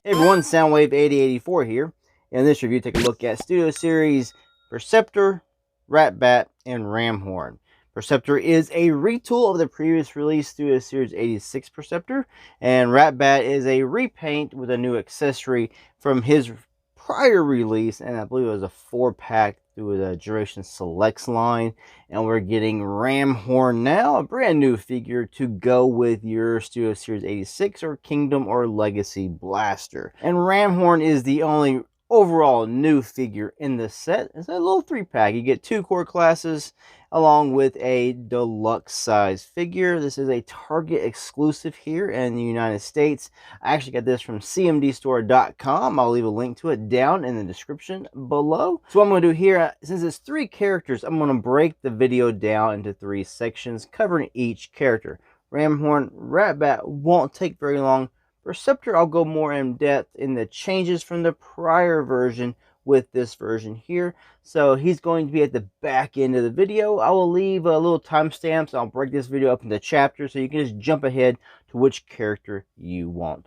Hey everyone, Soundwave 8084 here. In this review, take a look at Studio Series Perceptor, Ratbat, and Ramhorn. Perceptor is a retool of the previous release Studio Series 86 Perceptor, and Ratbat is a repaint with a new accessory from his prior release, and I believe it was a 4-pack through the Duration Selects line. And we're getting Ramhorn now, a brand new figure to go with your Studio Series 86 or Kingdom or Legacy Blaster. And Ramhorn is the only overall new figure in the set. It's a little 3-pack. You get 2 core classes along with a deluxe size figure. This is a Target exclusive here in the United States. I actually got this from cmdstore.com. I'll leave a link to it down in the description below. So what I'm going to do here, since it's 3 characters, I'm going to break the video down into 3 sections covering each character. Ramhorn, Ratbat won't take very long. Perceptor, I'll go more in depth in the changes from the prior version with this version here. So he's going to be at the back end of the video. I will leave a little timestamps. I'll break this video up into chapters so you can just jump ahead to which character you want.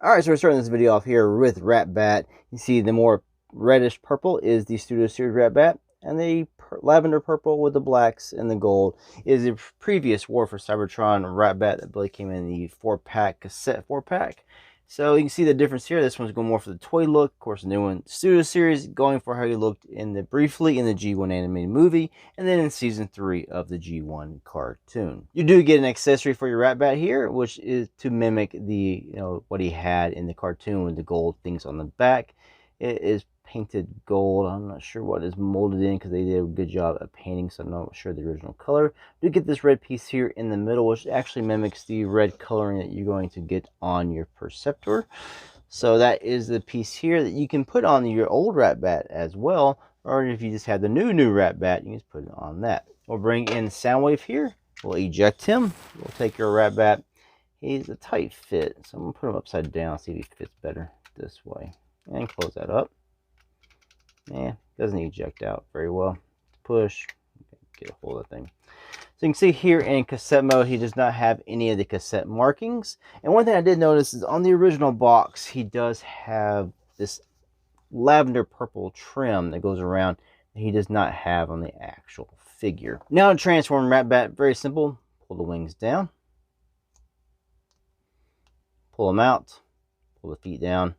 Alright, so we're starting this video off here with Ratbat. You see the more reddish purple is the Studio Series Ratbat, and the lavender purple with the blacks and the gold is the previous War for Cybertron Ratbat that really came in the 4-pack cassette 4-pack. So you can see the difference here. This one's going more for the toy look. Of course, the new one, Studio Series, going for how he looked briefly in the G1 animated movie, and then in season 3 of the G1 cartoon. You do get an accessory for your Ratbat here, which is to mimic the what he had in the cartoon with the gold things on the back. It is painted gold. I'm not sure what is molded in because they did a good job at painting, so I'm not sure the original color. You get this red piece here in the middle, which actually mimics the red coloring that you're going to get on your Perceptor. So that is the piece here that you can put on your old Ratbat as well, or if you just have the new Ratbat, you can just put it on that. We'll bring in Soundwave here. We'll eject him. We'll take your Ratbat. He's a tight fit, so I'm going to put him upside down, see if he fits better this way. And close that up. Yeah, doesn't eject out very well. Push, get a hold of the thing. So you can see here in cassette mode, he does not have any of the cassette markings. And one thing I did notice is on the original box, he does have this lavender purple trim that goes around that he does not have on the actual figure. Now to transform Ratbat, very simple. Pull the wings down. Pull them out. Pull the feet down.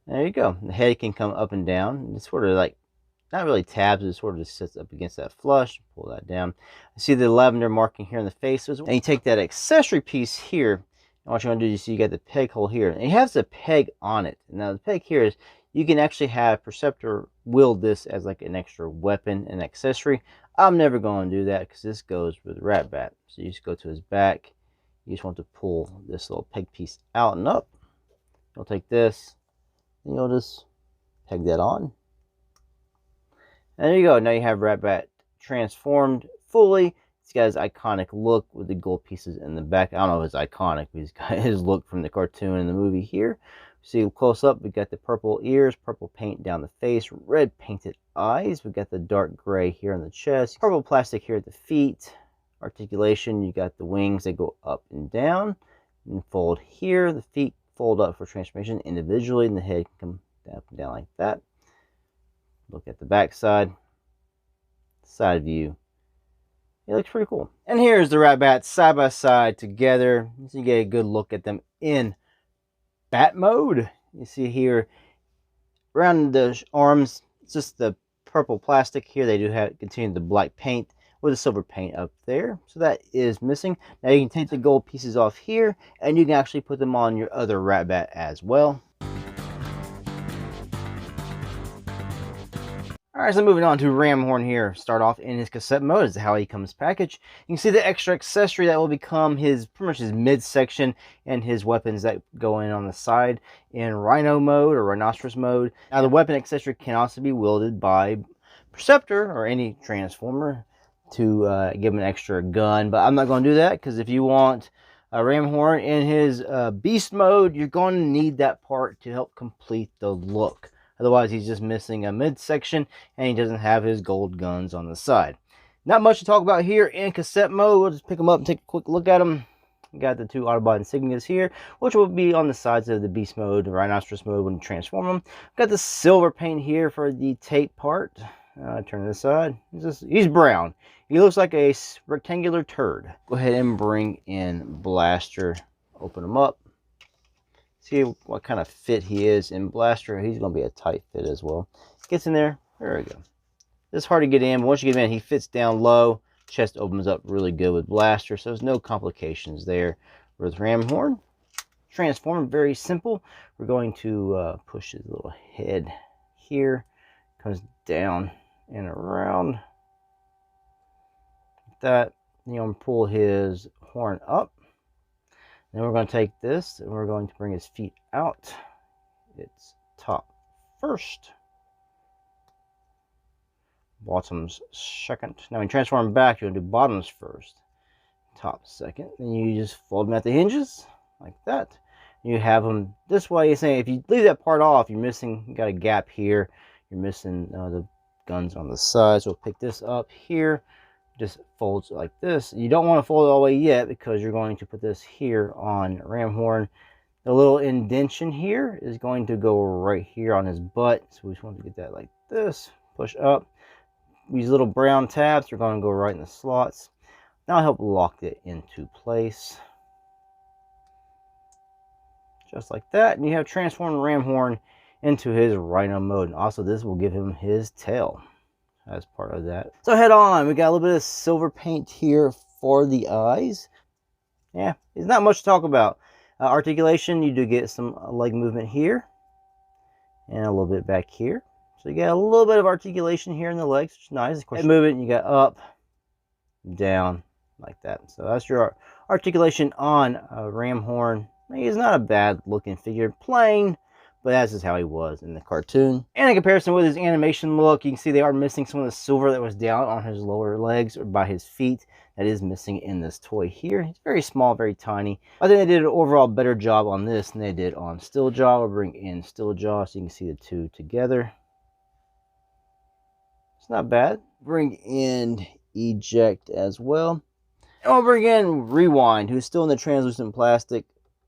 There you go. The head can come up and down. It's sort of like, not really tabs, it sort of just sits up against that flush. Pull that down. You see the lavender marking here in the face. And you take that accessory piece here. And what you're going to do is you got the peg hole here. And it has a peg on it. Now the peg here is, you can actually have Perceptor wield this as like an extra weapon and accessory. I'm never going to do that because this goes with Ratbat. So you just go to his back. You just want to pull this little peg piece out and up. You'll take this. And you'll just peg that on. And there you go. Now you have Ratbat transformed fully. He's got his iconic look with the gold pieces in the back. I don't know if it's iconic, but he's got his look from the cartoon and the movie here. See close up, we got the purple ears, purple paint down the face, red painted eyes. We got the dark gray here on the chest, purple plastic here at the feet. Articulation, you got the wings that go up and down and fold here. The feet fold up for transformation individually, and the head can come up and down like that. Look at the back side view. It looks pretty cool. And here's the Ratbats side by side together, so you get a good look at them in bat mode. You see here around the arms, it's just the purple plastic here. They do have continue the black paint with a silver paint up there, so that is missing. Now you can take the gold pieces off here, and you can actually put them on your other Ratbat as well. Alright, so moving on to Ramhorn here. Start off in his cassette mode. This is how he comes packaged. You can see the extra accessory that will become his pretty much his midsection and his weapons that go in on the side in Rhino mode or Rhinoceros mode. Now the weapon accessory can also be wielded by Perceptor or any Transformer to give him an extra gun, but I'm not going to do that because if you want Ramhorn in his beast mode, you're going to need that part to help complete the look. Otherwise, he's just missing a midsection and he doesn't have his gold guns on the side. Not much to talk about here in cassette mode. We'll just pick them up and take a quick look at them. We got the two Autobot insignias here, which will be on the sides of the Beast mode, the Rhinoceros mode when you transform them. Got the silver paint here for the tape part. Turn to the side. He's brown. He looks like a rectangular turd. Go ahead and bring in Blaster. Open him up. See what kind of fit he is in Blaster. He's going to be a tight fit as well. Gets in there. There we go. It's hard to get in, but once you get him in, he fits down low. Chest opens up really good with Blaster, so there's no complications there. With Ramhorn, transform, very simple. We're going to push his little head here. Comes down and around. Like that. You know, pull his horn up. Then we're going to take this and we're going to bring his feet out. It's top first. Bottoms second. Now when you transform them back, you'll do bottoms first. Top second. Then you just fold them at the hinges like that. You have them this way. You're saying if you leave that part off, you're missing, you got a gap here. You're missing the guns on the side. So we'll pick this up here. Just folds like this. You don't want to fold it all the way yet because you're going to put this here on Ramhorn. The little indentation here is going to go right here on his butt. So we just want to get that like this. Push up. These little brown tabs are going to go right in the slots. That'll help lock it into place. Just like that. And you have transformed Ramhorn into his Rhino mode. And also this will give him his tail as part of that. So head on. We got a little bit of silver paint here for the eyes. Yeah, it's not much to talk about. Articulation, you do get some leg movement here. And a little bit back here. So you got a little bit of articulation here in the legs, which is nice. Of course, movement, you got up, down, like that. So that's your articulation on Ramhorn. He's not a bad looking figure. Plain, but that's just how he was in the cartoon. And in comparison with his animation look, you can see they are missing some of the silver that was down on his lower legs or by his feet. That is missing in this toy here. It's very small, very tiny. I think they did an overall better job on this than they did on Steeljaw. We'll bring in Steeljaw so you can see the two together. It's not bad. Bring in Eject as well. And we'll bring in Rewind, who's still in the translucent plastic.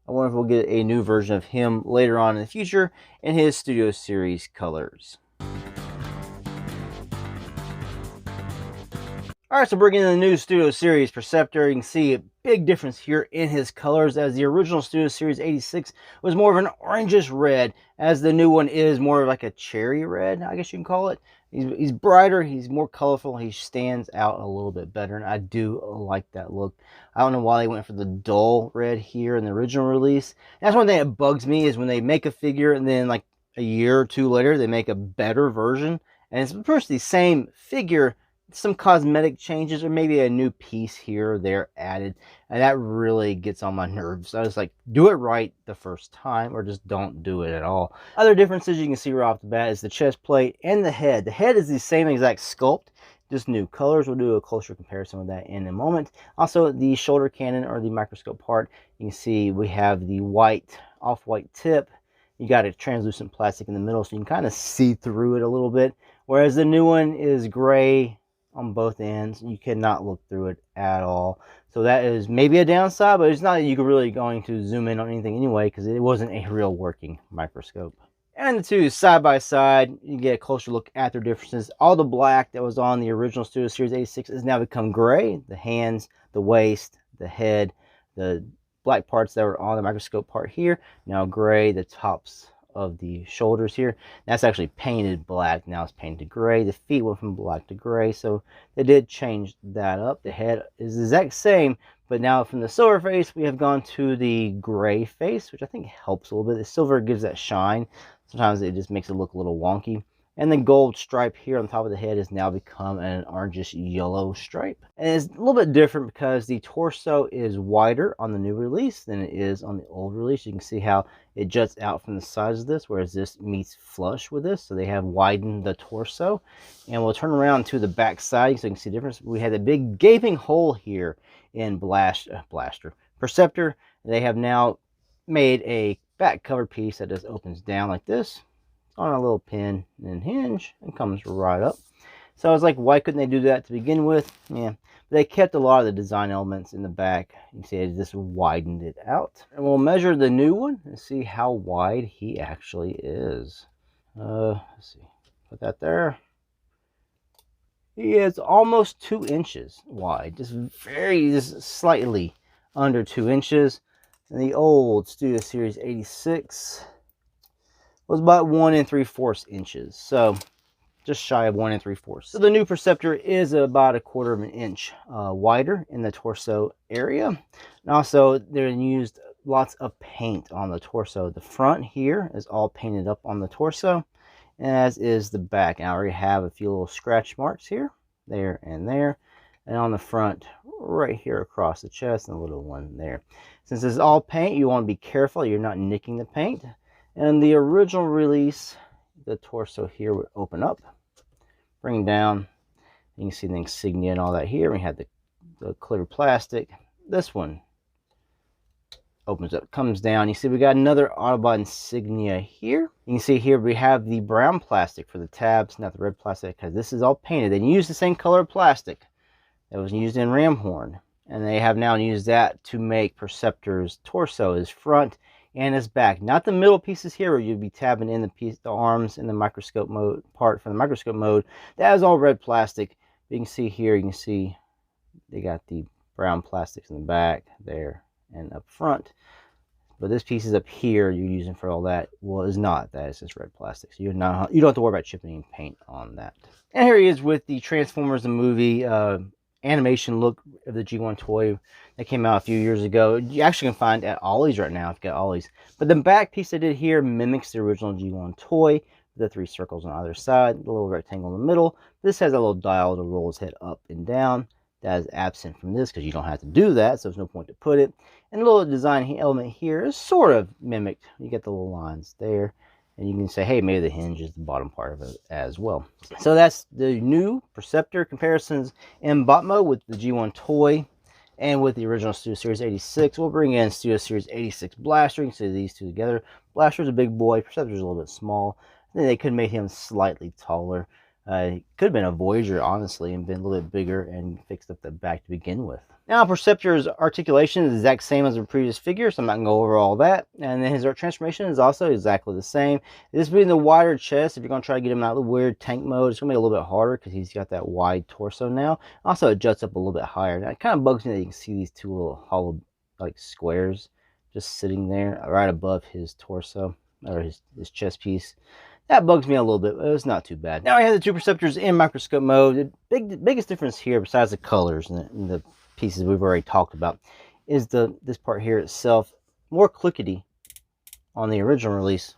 I wonder if we'll get a new version of him later on in the future in his Studio Series colors. Alright, so bringing in the new Studio Series Perceptor, you can see a big difference here in his colors, as the original Studio Series 86 was more of an orangish red, as the new one is more of like a cherry red, I guess you can call it. He's brighter, he's more colorful, he stands out a little bit better, and I do like that look. I don't know why they went for the dull red here in the original release. That's one thing that bugs me, is when they make a figure and then like a year or two later they make a better version, and it's pretty much the same figure, some cosmetic changes or maybe a new piece here or there added, and that really gets on my nerves. I was like, do it right the first time or just don't do it at all. Other differences you can see right off the bat is the chest plate and the head. The head is the same exact sculpt, just new colors. We'll do a closer comparison with that in a moment. Also, the shoulder cannon or the microscope part, you can see we have the white, off-white tip. You got a translucent plastic in the middle, so you can kind of see through it a little bit, whereas the new one is gray on both ends. You cannot look through it at all. So that is maybe a downside, but it's not that you're really going to zoom in on anything anyway, because it wasn't a real working microscope. And the two side by side, you get a closer look at their differences. All the black that was on the original Studio Series 86 has now become gray. The hands, the waist, the head, the black parts that were on the microscope part here, now gray. The tops of the shoulders here, that's actually painted black, now it's painted gray. The feet went from black to gray, so they did change that up. The head is the exact same, but now from the silver face we have gone to the gray face, which I think helps a little bit. The silver gives that shine. Sometimes it just makes it look a little wonky. And the gold stripe here on top of the head has now become an orangish yellow stripe. And it's a little bit different because the torso is wider on the new release than it is on the old release. You can see how it juts out from the sides of this, whereas this meets flush with this. So they have widened the torso. And we'll turn around to the back side so you can see the difference. We had a big gaping hole here in Perceptor. They have now made a back cover piece that just opens down like this on a little pin and hinge and comes right up. So I was like, why couldn't they do that to begin with? Yeah, but they kept a lot of the design elements in the back. You can see it just widened it out. And we'll measure the new one and see how wide he actually is. Let's see, put that there. He is almost 2 inches wide, just slightly under 2 inches. And the old Studio Series 86 was about 1 3/4 inches. So just shy of 1 3/4. So the new Perceptor is about 1/4 of an inch wider in the torso area. And also they're used lots of paint on the torso. The front here is all painted up on the torso, as is the back. And I already have a few little scratch marks here, there and there, and on the front right here across the chest, and a little one there. Since it's all paint, you want to be careful you're not nicking the paint. And the original release, the torso here would open up, bring down. You can see the insignia and all that here. We had the clear plastic. This one opens up, comes down. You see we got another Autobot insignia here. You can see here we have the brown plastic for the tabs, not the red plastic, because this is all painted. They used the same color plastic that was used in Ramhorn, and they have now used that to make Perceptor's torso, his front and his back. Not the middle pieces here where you'd be tabbing in the arms in the microscope mode part from the microscope mode. That is all red plastic. You can see here, you can see they got the brown plastics in the back there and up front. But this piece is up here you're using for all that. Well, it's not. That is just red plastic. So you don't have to worry about chipping any paint on that. And here he is with the Transformers the movie animation look of the G1 toy that came out a few years ago. You actually can find at Ollie's right now if you got Ollie's. But the back piece I did here mimics the original G1 toy. The 3 circles on either side, the little rectangle in the middle. This has a little dial to roll his head up and down. That is absent from this because you don't have to do that, so there's no point to put it. And the little design element here is sort of mimicked. You get the little lines there, and you can say, hey, maybe the hinge is the bottom part of it as well. So that's the new Perceptor comparisons in bot mode with the G1 toy and with the original Studio Series 86. We'll bring in Studio Series 86 Blaster. You can see these two together. Blaster's a big boy, Perceptor's a little bit small. I think they could make him slightly taller. It could have been a Voyager, honestly, and been a little bit bigger and fixed up the back to begin with. Now, Perceptor's articulation is the exact same as the previous figure, so I'm not going to go over all that. And then his transformation is also exactly the same. This being the wider chest, if you're going to try to get him out of the weird tank mode, it's going to be a little bit harder because he's got that wide torso now. Also, it juts up a little bit higher. Now, it kind of bugs me that you can see these two little hollow, like, squares just sitting there right above his torso, or his chest piece. That bugs me a little bit, but it's not too bad. Now I have the 2 Perceptors in microscope mode. The biggest difference here, besides the colors and the pieces we've already talked about, is this part here itself. More clickety on the original release.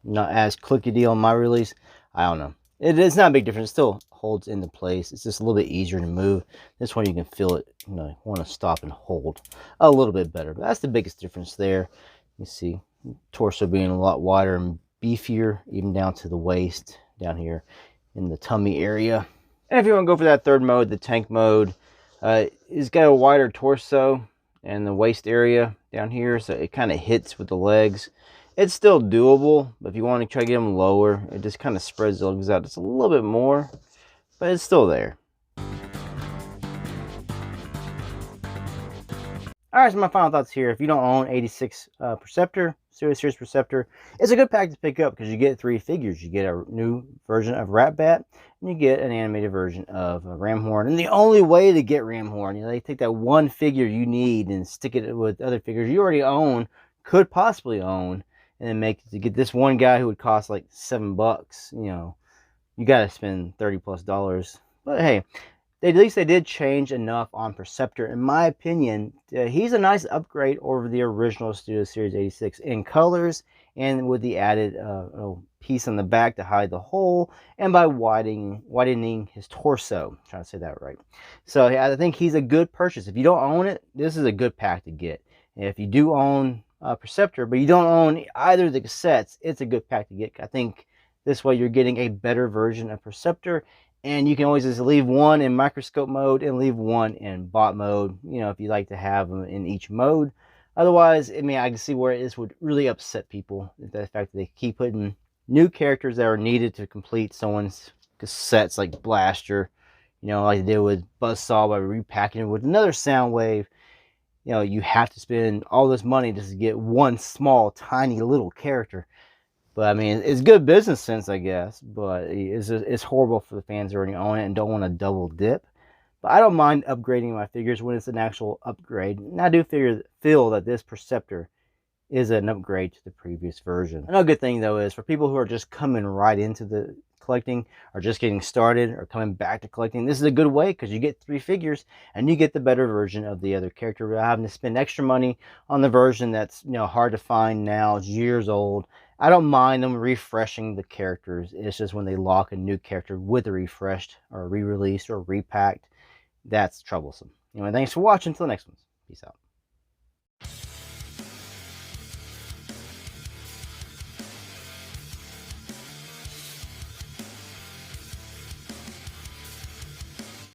Not as clickety on my release. I don't know. It's not a big difference. It still holds into place. It's just a little bit easier to move. This one you can feel it, want to stop and hold a little bit better. But that's the biggest difference there. You see torso being a lot wider and beefier, even down to the waist down here in the tummy area. And if you want to go for that third mode, the tank mode, it's got a wider torso and the waist area down here, so it kind of hits with the legs. It's still doable, but if you want to try to get them lower, it just kind of spreads the legs out just a little bit more, but it's still there. Alright, so my final thoughts here. If you don't own 86 Perceptor, Series Perceptor, it's a good pack to pick up because you get 3 figures. You get a new version of Ratbat, and you get an animated version of Ramhorn. And the only way to get Ramhorn, they take that one figure you need and stick it with other figures you already own, could possibly own, and then make it to get this one guy who would cost like $7. You got to spend $30+. But hey, at least they did change enough on Perceptor. In my opinion, he's a nice upgrade over the original Studio Series 86 in colors and with the added piece on the back to hide the hole, and by widening his torso. I'm trying to say that right. So yeah, I think he's a good purchase. If you don't own it, this is a good pack to get. And if you do own Perceptor, but you don't own either of the cassettes, it's a good pack to get. I think this way you're getting a better version of Perceptor. And you can always just leave one in microscope mode and leave one in bot mode, if you like to have them in each mode. Otherwise, I can see where this would really upset people. The fact that they keep putting new characters that are needed to complete someone's cassettes like Blaster, you know, like they did with Buzzsaw by repacking it with another Soundwave. You know, you have to spend all this money just to get one small, tiny little character. But I mean, it's good business sense, I guess. But it's horrible for the fans who already own it and don't want to double dip. But I don't mind upgrading my figures when it's an actual upgrade. And I do feel that this Perceptor is an upgrade to the previous version. Another good thing though is for people who are just coming right into the collecting or just getting started or coming back to collecting, this is a good way because you get 3 figures and you get the better version of the other character without having to spend extra money on the version that's, you know, hard to find now, it's years old. I don't mind them refreshing the characters. It's just when they lock a new character with a refreshed or re-released or repacked, that's troublesome. Anyway, thanks for watching. Until the next one. Peace out.